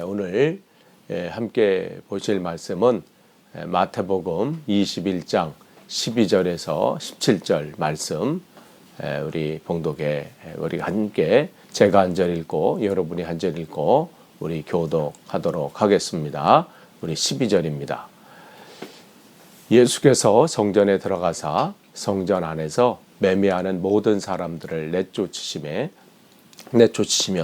오늘 함께 보실 말씀은 마태복음 21장 12절에서 17절 말씀, 우리 봉독에 우리가 함께 제가 한 절 읽고 여러분이 한 절 읽고 우리 교독하도록 하겠습니다. 우리 12절입니다. 예수께서 성전에 들어가사 성전 안에서 매매하는 모든 사람들을 내쫓으시며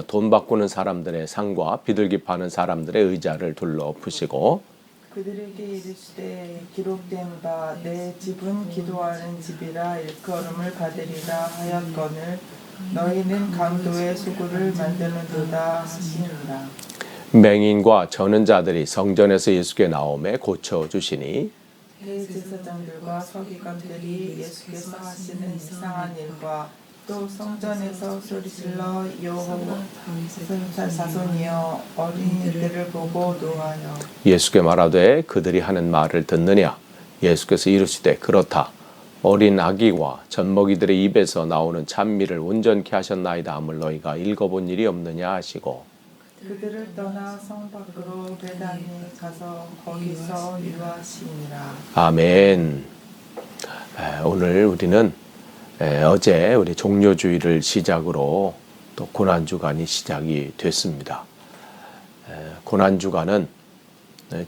돈 바꾸는 사람들의 상과 비둘기 파는 사람들의 의자를 둘러 푸시고 그들에게 이르시되 기록된 바 내 집은 기도하는 집이라 일컬음을 받으리라 하였거늘 너희는 강도의 수구를 만드는도다 하시니라. 맹인과 저는 자들이 성전에서 예수께 나오매 고쳐주시니 대제사장들과 서기관들이 예수께서 하시는 이상한 일과 또 성전에서 소리질러 여호와 자손이여 어린이들을 보고 노하여 예수께 말하되 그들이 하는 말을 듣느냐. 예수께서 이르시되 그렇다. 어린 아기와 젖먹이들의 입에서 나오는 찬미를 온전케 하셨나이다 함을 너희가 읽어본 일이 없느냐 하시고 그들을 떠나 성 밖으로 베다니에 가서 거기서 유하시니라. 아멘. 오늘 우리는 어제 우리 종료주일을 시작으로 또 고난주간이 시작이 됐습니다. 고난주간은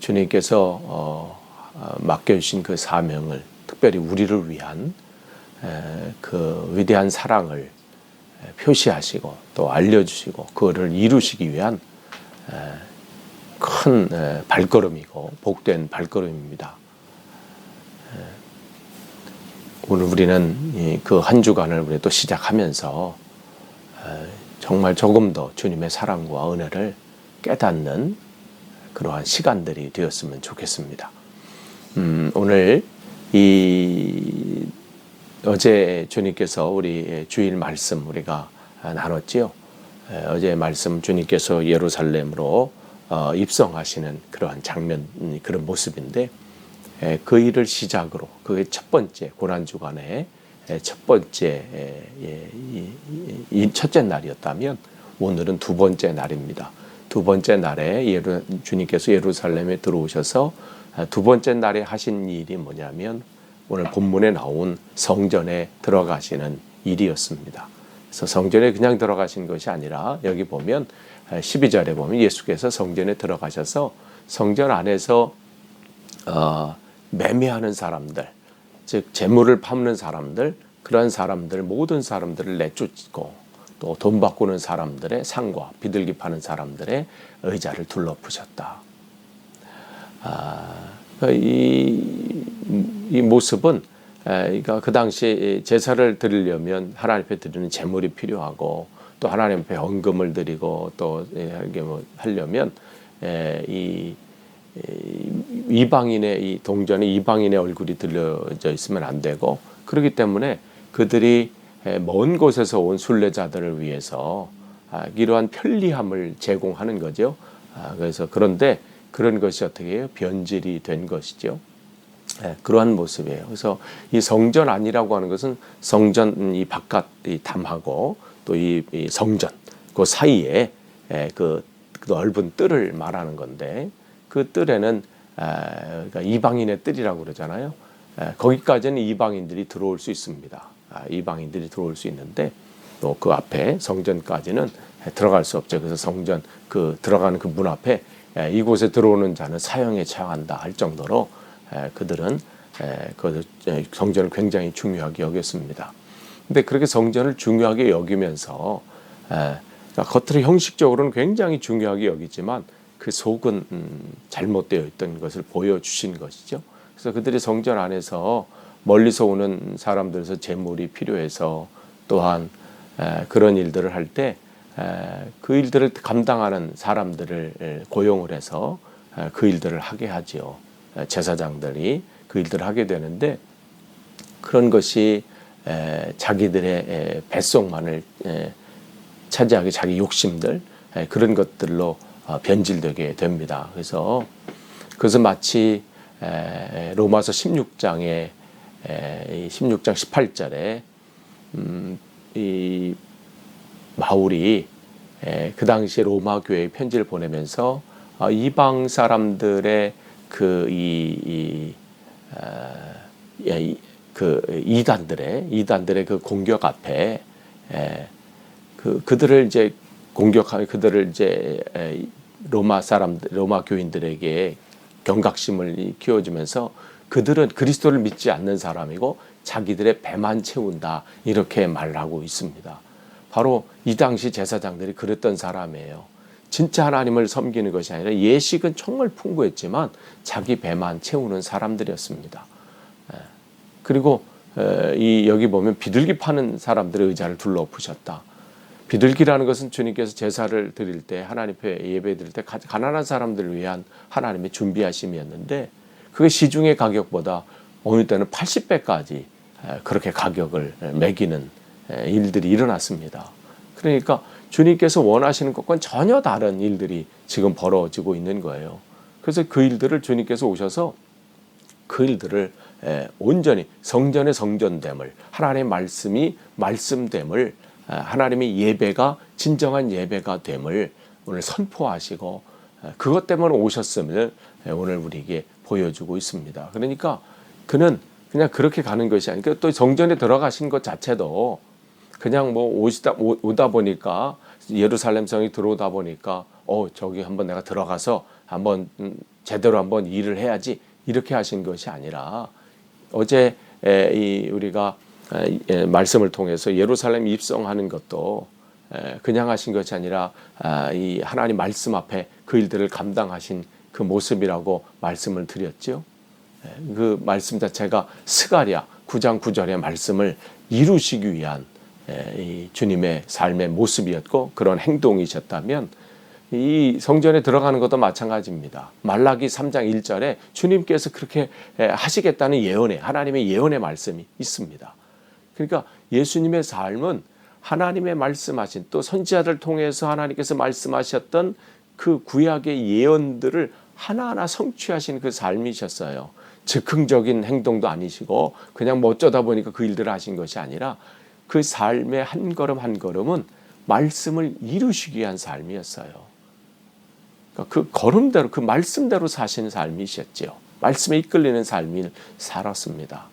주님께서 맡겨주신 그 사명을 특별히 우리를 위한 그 위대한 사랑을 표시하시고 또 알려주시고 그거를 이루시기 위한 큰 발걸음이고 복된 발걸음입니다. 오늘 우리는 그 한 주간을 우리 또 시작하면서 정말 조금 더 주님의 사랑과 은혜를 깨닫는 그러한 시간들이 되었으면 좋겠습니다. 오늘 어제 주님께서 우리 주일 말씀 우리가 나눴지요. 어제 말씀 주님께서 예루살렘으로 입성하시는 그러한 장면, 그런 모습인데 그 일을 시작으로 그게 첫 번째 고난주간의 첫 번째 첫째 날이었다면 오늘은 두 번째 날입니다. 두 번째 날에 주님께서 예루살렘에 들어오셔서 두 번째 날에 하신 일이 뭐냐면 오늘 본문에 나온 성전에 들어가시는 일이었습니다. 그래서 성전에 그냥 들어가신 것이 아니라 여기 보면 12절에 보면 예수께서 성전에 들어가셔서 성전 안에서 매매하는 사람들, 즉 재물을 파는 사람들, 그런 사람들 모든 사람들을 내쫓고 또 돈 바꾸는 사람들의 상과 비둘기 파는 사람들의 의자를 둘러푸셨다. 이 모습은 그 당시 제사를 드리려면 하나님 앞에 드리는 제물이 필요하고 또 하나님 앞에 헌금을 드리고 또 이게 뭐 하려면 이방인의 이 동전에 이방인의 얼굴이 들려져 있으면 안 되고 그렇기 때문에 그들이 먼 곳에서 온 순례자들을 위해서 이러한 편리함을 제공하는 거죠. 그래서 그런데 그런 것이 어떻게 해요? 변질이 된 것이죠. 그러한 모습이에요. 그래서 이 성전 안이라고 하는 것은 성전 이 바깥 이 담하고 또 이 성전 그 사이에 그 넓은 뜰을 말하는 건데 그 뜰에는 그러니까 이방인의 뜰이라고 그러잖아요. 거기까지는 이방인들이 들어올 수 있습니다. 이방인들이 들어올 수 있는데 또 그 앞에 성전까지는 들어갈 수 없죠. 그래서 성전 그 들어가는 그 문 앞에 이곳에 들어오는 자는 사형에 처한다 할 정도로 그들은 그 성전을 굉장히 중요하게 여겼습니다. 근데 그렇게 성전을 중요하게 여기면서 그러니까 겉으로 형식적으로는 굉장히 중요하게 여기지만 그 속은 잘못되어 있던 것을 보여주신 것이죠. 그래서 그들이 성전 안에서 멀리서 오는 사람들에서 재물이 필요해서 또한 그런 일들을 할 때 그 일들을 감당하는 사람들을 고용을 해서 그 일들을 하게 하지요. 제사장들이 그 일들을 하게 되는데 그런 것이 자기들의 뱃속만을 차지하게 자기 욕심들 그런 것들로 변질되게 됩니다. 그래서 그것은 마치 로마서 16장 18절에 이 바울이 그 당시에 로마 교회에 편지를 보내면서 이방 사람들의 이단들의 그 공격 앞에 그들을 이제 공격하는 그들을 이제 로마 교인들에게 경각심을 키워주면서 그들은 그리스도를 믿지 않는 사람이고 자기들의 배만 채운다 이렇게 말하고 있습니다. 바로 이 당시 제사장들이 그랬던 사람이에요. 진짜 하나님을 섬기는 것이 아니라 예식은 정말 풍부했지만 자기 배만 채우는 사람들이었습니다. 그리고 여기 보면 비둘기 파는 사람들의 의자를 둘러엎으셨다. 비둘기라는 것은 주님께서 제사를 드릴 때 하나님 앞에 예배 드릴 때 가난한 사람들을 위한 하나님의 준비하심이었는데 그게 시중의 가격보다 어느 때는 80배까지 그렇게 가격을 매기는 일들이 일어났습니다. 그러니까 주님께서 원하시는 것과는 전혀 다른 일들이 지금 벌어지고 있는 거예요. 그래서 그 일들을 주님께서 오셔서 그 일들을 온전히 성전의 성전됨을 하나님의 말씀이 말씀됨을 하나님의 예배가 진정한 예배가 됨을 오늘 선포하시고 그것 때문에 오셨음을 오늘 우리에게 보여주고 있습니다. 그러니까 그는 그냥 그렇게 가는 것이 아니고 또 성전에 들어가신 것 자체도 그냥 뭐 오다 보니까 예루살렘 성이 들어오다 보니까 저기 한번 내가 들어가서 한번 제대로 한번 일을 해야지 이렇게 하신 것이 아니라 어제 우리가 말씀을 통해서 예루살렘 입성하는 것도 그냥 하신 것이 아니라 이 하나님 말씀 앞에 그 일들을 감당하신 그 모습이라고 말씀을 드렸죠. 그 말씀 자체가 스가랴 9장 9절의 말씀을 이루시기 위한 이 주님의 삶의 모습이었고 그런 행동이셨다면 이 성전에 들어가는 것도 마찬가지입니다. 말라기 3장 1절에 주님께서 그렇게 하시겠다는 예언의 하나님의 예언의 말씀이 있습니다. 그러니까 예수님의 삶은 하나님의 말씀하신 또 선지자들 통해서 하나님께서 말씀하셨던 그 구약의 예언들을 하나하나 성취하신 그 삶이셨어요. 즉흥적인 행동도 아니시고 그냥 뭐 어쩌다 보니까 그 일들을 하신 것이 아니라 그 삶의 한 걸음 한 걸음은 말씀을 이루시기 위한 삶이었어요. 그러니까 그 걸음대로 그 말씀대로 사신 삶이셨죠. 말씀에 이끌리는 삶을 살았습니다.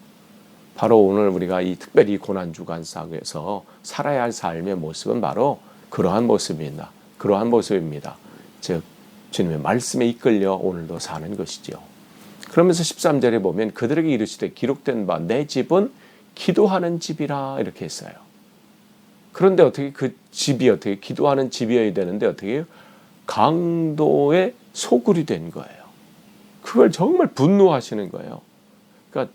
바로 오늘 우리가 이 특별히 고난주간 속에서 살아야 할 삶의 모습은 바로 그러한 모습입니다. 그러한 모습입니다. 즉 주님의 말씀에 이끌려 오늘도 사는 것이죠. 그러면서 13절에 보면 그들에게 이르시되 기록된 바 내 집은 기도하는 집이라 이렇게 했어요. 그런데 어떻게 그 집이 어떻게 기도하는 집이어야 되는데 어떻게 해요? 강도의 소굴이 된 거예요. 그걸 정말 분노하시는 거예요. 그러니까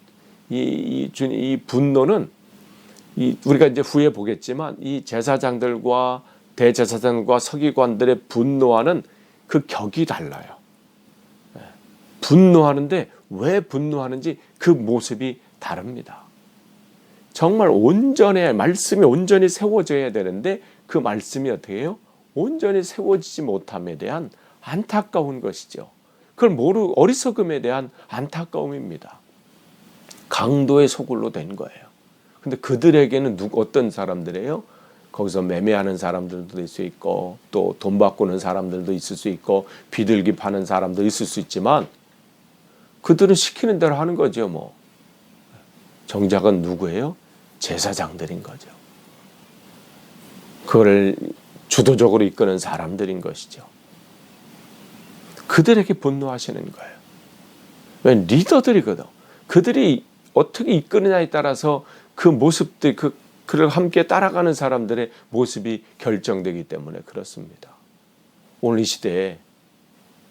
이 분노는 우리가 이제 후에 보겠지만 이 제사장들과 대제사장과 서기관들의 분노와는 그 격이 달라요. 분노하는데 왜 분노하는지 그 모습이 다릅니다. 정말 말씀이 온전히 세워져야 되는데 그 말씀이 어떻게 해요? 온전히 세워지지 못함에 대한 안타까운 것이죠. 그걸 어리석음에 대한 안타까움입니다. 강도의 소굴로 된 거예요. 근데 그들에게는 어떤 사람들이에요? 거기서 매매하는 사람들도 있을 수 있고 또 돈 바꾸는 사람들도 있을 수 있고 비둘기 파는 사람도 있을 수 있지만 그들은 시키는 대로 하는 거죠. 뭐 정작은 누구예요? 제사장들인 거죠. 그걸 주도적으로 이끄는 사람들인 것이죠. 그들에게 분노하시는 거예요. 왜? 리더들이거든. 그들이 어떻게 이끄느냐에 따라서 그 모습들, 그를 함께 따라가는 사람들의 모습이 결정되기 때문에 그렇습니다. 오늘 이 시대에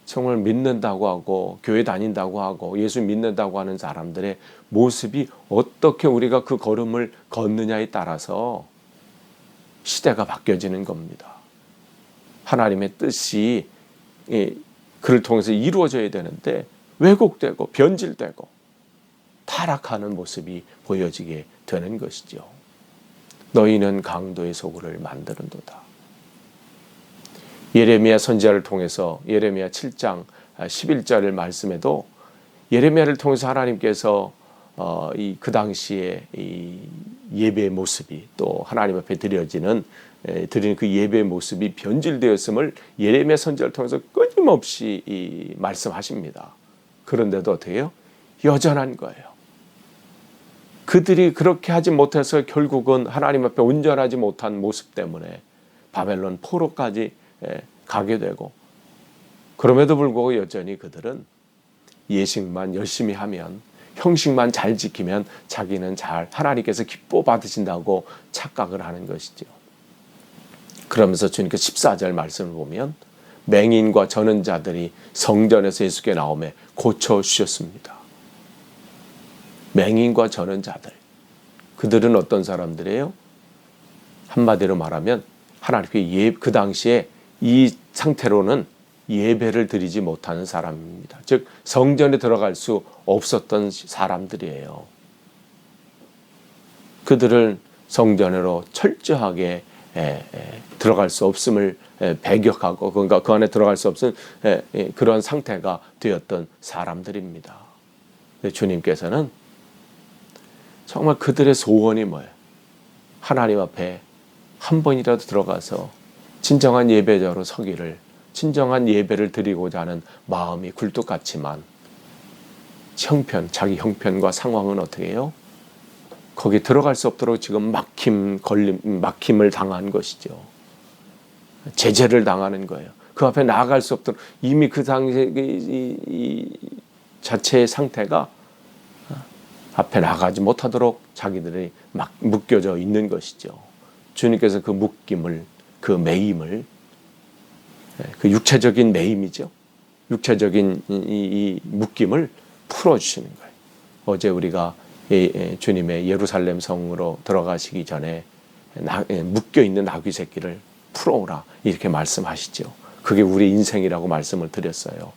정말 믿는다고 하고 교회 다닌다고 하고 예수 믿는다고 하는 사람들의 모습이 어떻게 우리가 그 걸음을 걷느냐에 따라서 시대가 바뀌어지는 겁니다. 하나님의 뜻이 그를 통해서 이루어져야 되는데 왜곡되고 변질되고 타락하는 모습이 보여지게 되는 것이죠. 너희는 강도의 소굴을 만드는도다. 예레미야 선지자를 통해서 예레미야 7장 11절의 말씀에도 예레미야를 통해서 하나님께서 그 당시에 이 예배의 모습이 또 하나님 앞에 드려지는 드리는 그 예배의 모습이 변질되었음을 예레미야 선지자를 통해서 끊임없이 말씀하십니다. 그런데도 어떻게 해요? 여전한 거예요. 그들이 그렇게 하지 못해서 결국은 하나님 앞에 온전하지 못한 모습 때문에 바벨론 포로까지 가게 되고, 그럼에도 불구하고 여전히 그들은 예식만 열심히 하면, 형식만 잘 지키면 자기는 잘 하나님께서 기뻐 받으신다고 착각을 하는 것이죠. 그러면서 주님께서 14절 말씀을 보면 맹인과 저는 자들이 성전에서 예수께 나오매 고쳐주셨습니다. 맹인과 저는 자들, 그들은 어떤 사람들이에요? 한마디로 말하면 하나님께 그 당시에 이 상태로는 예배를 드리지 못하는 사람입니다. 즉 성전에 들어갈 수 없었던 사람들이에요. 그들을 성전으로 철저하게 들어갈 수 없음을 배격하고, 그러니까 그 안에 들어갈 수 없은 그런 상태가 되었던 사람들입니다. 주님께서는 정말 그들의 소원이 뭐예요? 하나님 앞에 한 번이라도 들어가서 진정한 예배자로 서기를, 진정한 예배를 드리고자 하는 마음이 굴뚝 같지만 자기 형편과 상황은 어떻게 해요? 거기 들어갈 수 없도록 지금 막힘을 당한 것이죠. 제재를 당하는 거예요. 그 앞에 나아갈 수 없도록 이미 그 당시에 이 자체의 상태가 앞에 나가지 못하도록 자기들이 막 묶여져 있는 것이죠. 주님께서 그 묶임을, 그 매임을, 그 육체적인 매임이죠. 육체적인 이 묶임을 풀어주시는 거예요. 어제 우리가 주님의 예루살렘 성으로 들어가시기 전에 묶여있는 나귀 새끼를 풀어오라 이렇게 말씀하시죠. 그게 우리 인생이라고 말씀을 드렸어요.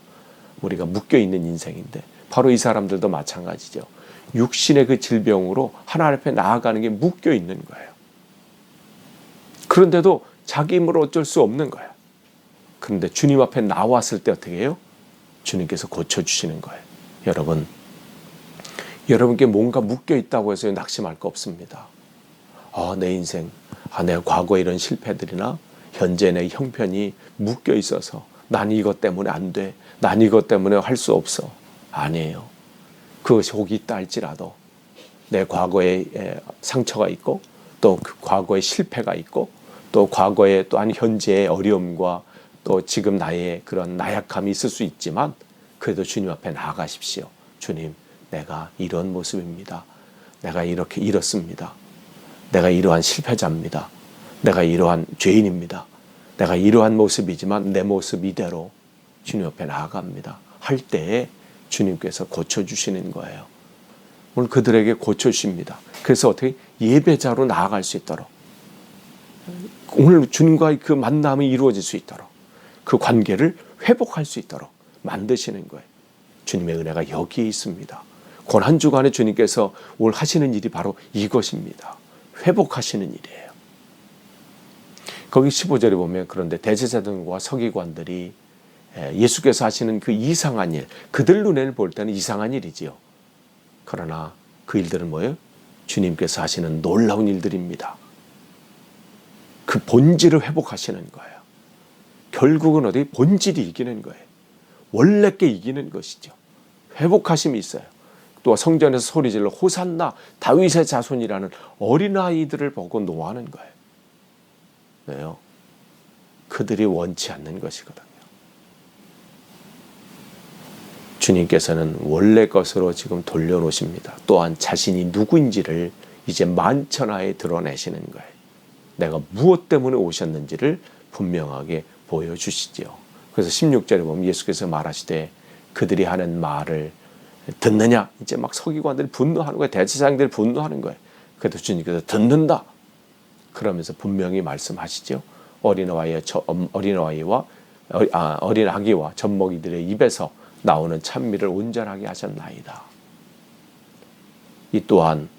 우리가 묶여있는 인생인데 바로 이 사람들도 마찬가지죠. 육신의 그 질병으로 하나님 앞에 나아가는 게 묶여있는 거예요. 그런데도 자기 힘으로 어쩔 수 없는 거예요. 그런데 주님 앞에 나왔을 때 어떻게 해요? 주님께서 고쳐주시는 거예요. 여러분께 뭔가 묶여있다고 해서 낙심할 거 없습니다. 내 인생, 내 과거의 이런 실패들이나 현재 내 형편이 묶여있어서 난 이것 때문에 안 돼, 난 이것 때문에 할 수 없어. 아니에요. 그것이 혹 있다 할지라도 내 과거에 상처가 있고 또 그 과거의 실패가 있고 또 과거에 또한 현재의 어려움과 또 지금 나의 그런 나약함이 있을 수 있지만 그래도 주님 앞에 나아가십시오. 주님, 내가 이런 모습입니다. 내가 이렇게 이렇습니다. 내가 이러한 실패자입니다. 내가 이러한 죄인입니다. 내가 이러한 모습이지만 내 모습 이대로 주님 앞에 나아갑니다. 할 때에 주님께서 고쳐주시는 거예요. 오늘 그들에게 고쳐주십니다. 그래서 어떻게 예배자로 나아갈 수 있도록, 오늘 주님과의 그 만남이 이루어질 수 있도록, 그 관계를 회복할 수 있도록 만드시는 거예요. 주님의 은혜가 여기에 있습니다. 고난 주간에 주님께서 오늘 하시는 일이 바로 이것입니다. 회복하시는 일이에요. 거기 15절에 보면 그런데 대제사장과 서기관들이 예수께서 하시는 그 이상한 일, 그들 눈에는 볼 때는 이상한 일이지요. 그러나 그 일들은 뭐예요? 주님께서 하시는 놀라운 일들입니다. 그 본질을 회복하시는 거예요. 결국은 어디 본질이 이기는 거예요. 원래 게 이기는 것이죠. 회복하심이 있어요. 또 성전에서 소리질러 호산나 다윗의 자손이라는 어린아이들을 보고 노하는 거예요. 왜요? 그들이 원치 않는 것이거든요. 주님께서는 원래 것으로 지금 돌려놓으십니다. 또한 자신이 누구인지를 이제 만천하에 드러내시는 거예요. 내가 무엇 때문에 오셨는지를 분명하게 보여주시죠. 그래서 16절에 보면 예수께서 말하시되 그들이 하는 말을 듣느냐? 이제 막 서기관들이 분노하는 거예요. 대제사장들이 분노하는 거예요. 그래도 주님께서 듣는다. 그러면서 분명히 말씀하시죠. 어린아이와 젖먹이들의 입에서 나오는 찬미를 온전하게 하셨나이다. 이 또한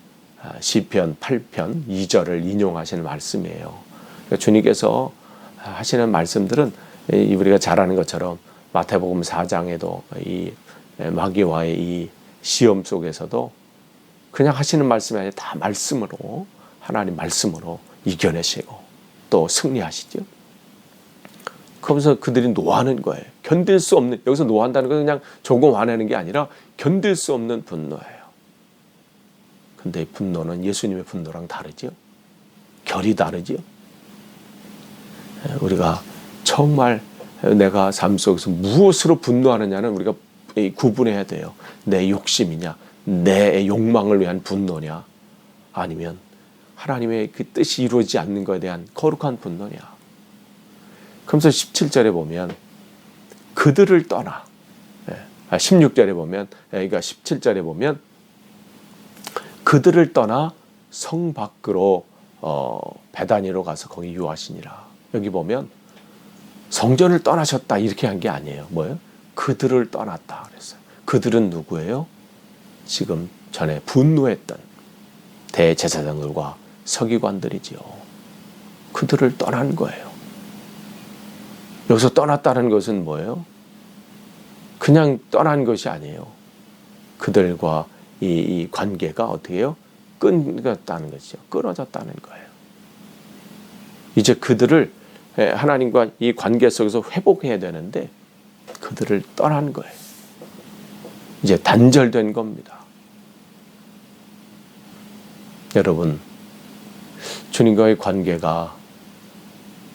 시편 8편 2절을 인용하시는 말씀이에요. 그러니까 주님께서 하시는 말씀들은 우리가 잘 아는 것처럼 마태복음 4장에도 이 마귀와의 이 시험 속에서도 그냥 하시는 말씀이 아니라 다 말씀으로, 하나님 말씀으로 이겨내시고 또 승리하시죠. 그러면서 그들이 노하는 거예요. 견딜 수 없는, 여기서 노한다는 건 그냥 조금 화내는 게 아니라 견딜 수 없는 분노예요. 근데 이 분노는 예수님의 분노랑 다르죠. 결이 다르죠. 우리가 정말 내가 삶 속에서 무엇으로 분노하느냐는 우리가 구분해야 돼요. 내 욕심이냐, 내 욕망을 위한 분노냐, 아니면 하나님의 그 뜻이 이루어지지 않는 것에 대한 거룩한 분노냐. 그러면서 17절에 보면 그들을 떠나, 16절에 보면, 그러니까 17절에 보면 그들을 떠나 성 밖으로 베다니로 가서 거기 유하시니라. 여기 보면 성전을 떠나셨다 이렇게 한 게 아니에요. 뭐예요? 그들을 떠났다 그랬어요. 그들은 누구예요? 지금 전에 분노했던 대제사장들과 서기관들이지요. 그들을 떠난 거예요. 여기서 떠났다는 것은 뭐예요? 그냥 떠난 것이 아니에요. 그들과 이 관계가 어떻게 해요? 끊겼다는 것이죠. 끊어졌다는 거예요. 이제 그들을 하나님과 이 관계 속에서 회복해야 되는데 그들을 떠난 거예요. 이제 단절된 겁니다. 여러분, 주님과의 관계가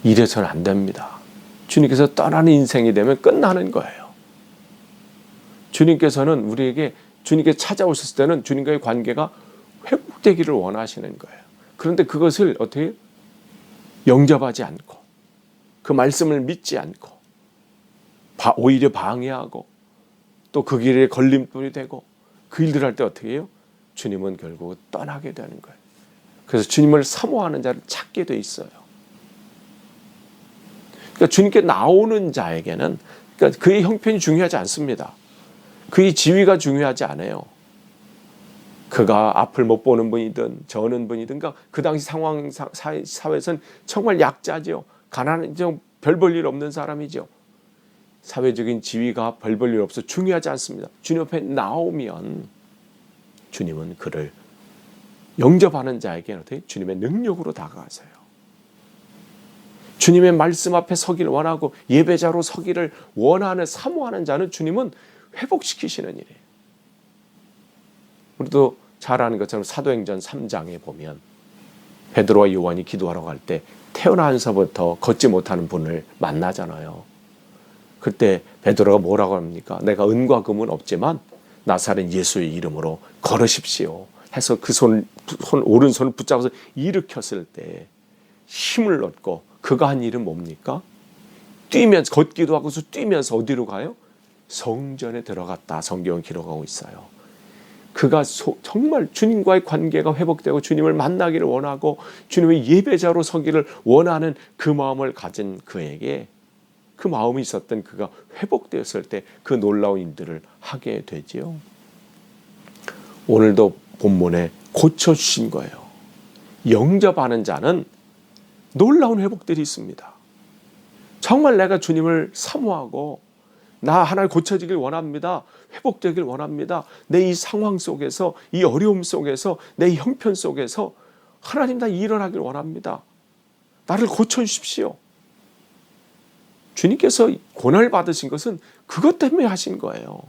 이래서는 안 됩니다. 주님께서 떠나는 인생이 되면 끝나는 거예요. 주님께서는 우리에게 주님께 찾아오셨을 때는 주님과의 관계가 회복되기를 원하시는 거예요. 그런데 그것을 어떻게 영접하지 않고 그 말씀을 믿지 않고 오히려 방해하고 또 그 길에 걸림돌이 되고 그 일들 할 때 어떻게 해요? 주님은 결국 떠나게 되는 거예요. 그래서 주님을 사모하는 자를 찾게 돼 있어요. 그러니까 주님께 나오는 자에게는 그러니까 그의 형편이 중요하지 않습니다. 그의 지위가 중요하지 않아요. 그가 앞을 못 보는 분이든 저는 분이든 그 당시 상황 사회에서는 정말 약자죠. 가난하죠. 별 볼 일 없는 사람이죠. 사회적인 지위가 별 볼 일 없어 중요하지 않습니다. 주님 앞에 나오면 주님은 그를 영접하는 자에게는 어떻게 주님의 능력으로 다가가세요. 주님의 말씀 앞에 서기를 원하고 예배자로 서기를 원하는 사모하는 자는 주님은 회복시키시는 일이에요. 우리도 잘 아는 것처럼 사도행전 3장에 보면 베드로와 요한이 기도하러 갈 때 태어나서부터 걷지 못하는 분을 만나잖아요. 그때 베드로가 뭐라고 합니까? 내가 은과 금은 없지만 나사렛 예수의 이름으로 걸으십시오 해서 그 오른손을 붙잡아서 일으켰을 때 힘을 얻고 그가 한 일은 뭡니까? 뛰면서 걷기도 하고서 뛰면서 어디로 가요? 성전에 들어갔다. 성경은 기록하고 있어요. 그가 정말 주님과의 관계가 회복되고 주님을 만나기를 원하고 주님의 예배자로 서기를 원하는 그 마음을 가진 그에게 그 마음이 있었던 그가 회복되었을 때 그 놀라운 일들을 하게 되지요. 오늘도 본문에 고쳐주신 거예요. 영접하는 자는 놀라운 회복들이 있습니다. 정말 내가 주님을 사모하고 나 하나를 고쳐지길 원합니다. 회복되길 원합니다. 내 이 상황 속에서 이 어려움 속에서 내 형편 속에서 하나님 나 일어나길 원합니다. 나를 고쳐주십시오. 주님께서 고난을 받으신 것은 그것 때문에 하신 거예요.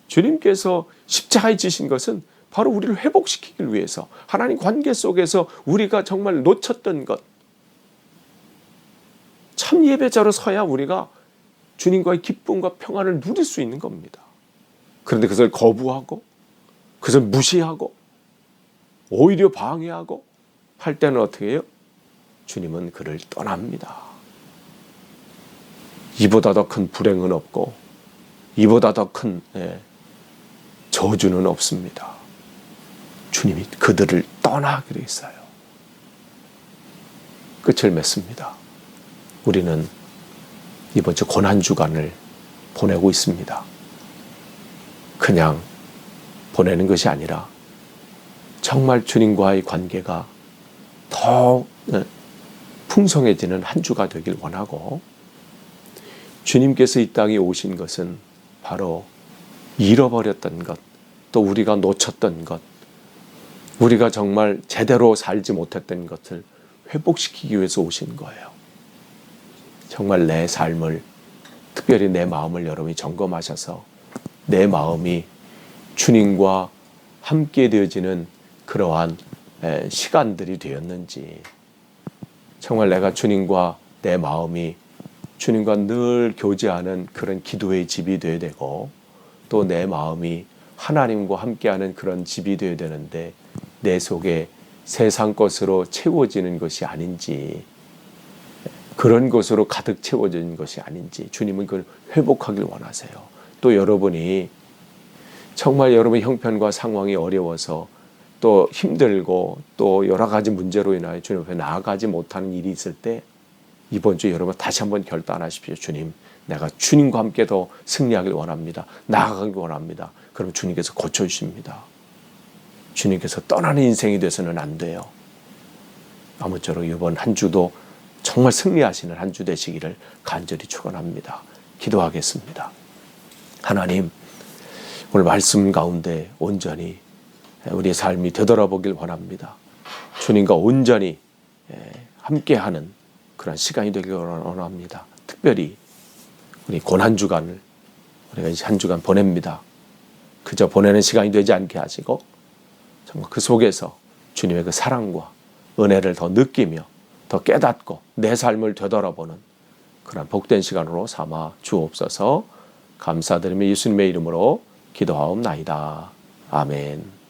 주님께서 십자가에 지신 것은 바로 우리를 회복시키기 위해서 하나님 관계 속에서 우리가 정말 놓쳤던 것 참 예배자로 서야 우리가 주님과의 기쁨과 평안을 누릴 수 있는 겁니다. 그런데 그것을 거부하고 그것을 무시하고 오히려 방해하고 할 때는 어떻게 해요? 주님은 그를 떠납니다. 이보다 더 큰 불행은 없고 이보다 더 큰 저주는 없습니다. 주님이 그들을 떠나기로 했어요. 끝을 맺습니다. 우리는 이번 주 고난주간을 보내고 있습니다. 그냥 보내는 것이 아니라 정말 주님과의 관계가 더 풍성해지는 한 주가 되길 원하고 주님께서 이 땅에 오신 것은 바로 잃어버렸던 것, 또 우리가 놓쳤던 것, 우리가 정말 제대로 살지 못했던 것을 회복시키기 위해서 오신 거예요. 정말 내 삶을, 특별히 내 마음을 여러분이 점검하셔서 내 마음이 주님과 함께 되어지는 그러한 시간들이 되었는지, 정말 내가 주님과 내 마음이 주님과 늘 교제하는 그런 기도의 집이 되어야 되고, 또 내 마음이 하나님과 함께하는 그런 집이 되어야 되는데 내 속에 세상 것으로 채워지는 것이 아닌지, 그런 것으로 가득 채워지는 것이 아닌지 주님은 그걸 회복하길 원하세요. 또 여러분이 정말 여러분의 형편과 상황이 어려워서 또 힘들고 또 여러 가지 문제로 인하여 주님 앞에 나아가지 못하는 일이 있을 때 이번 주 여러분 다시 한번 결단하십시오. 주님, 내가 주님과 함께 더 승리하길 원합니다. 나아가길 원합니다. 그럼 주님께서 고쳐주십니다. 주님께서 떠나는 인생이 돼서는 안 돼요. 아무쪼록 이번 한 주도 정말 승리하시는 한 주 되시기를 간절히 축원합니다. 기도하겠습니다. 하나님, 오늘 말씀 가운데 온전히 우리의 삶이 되돌아보길 원합니다. 주님과 온전히 함께하는 그런 시간이 되길 원합니다. 특별히 우리 고난 주간을 우리가 이제 한 주간 보냅니다. 그저 보내는 시간이 되지 않게 하시고 정말 그 속에서 주님의 그 사랑과 은혜를 더 느끼며 더 깨닫고 내 삶을 되돌아보는 그런 복된 시간으로 삼아 주옵소서. 감사드리며 예수님의 이름으로 기도하옵나이다. 아멘.